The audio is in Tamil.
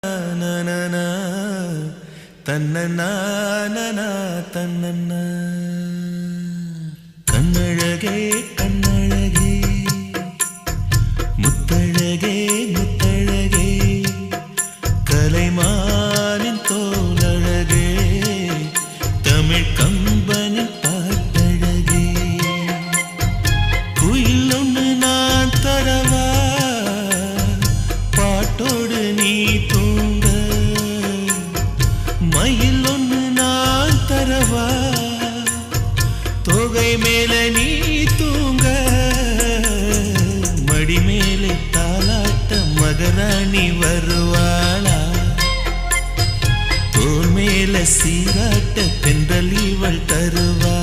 நனனா தன்னனா நனா தன்னனா கண்ணழகே கண்ணழகே முத்தழகே முத்தழகே கலைமானின் தோலழகே தமிழ் கம்பனின் பாட்டழகே குயில் ஒன்று நான் தரவா பாட்டோடு நீ தூங்க மயில் ஒன்று நான் தரவா தோகை மேல நீ தூங்க மடி மேலே தாலாட்ட மகராணி வருவாளா தோல் மேல சீராட்ட தென்றல் இவள் தருவா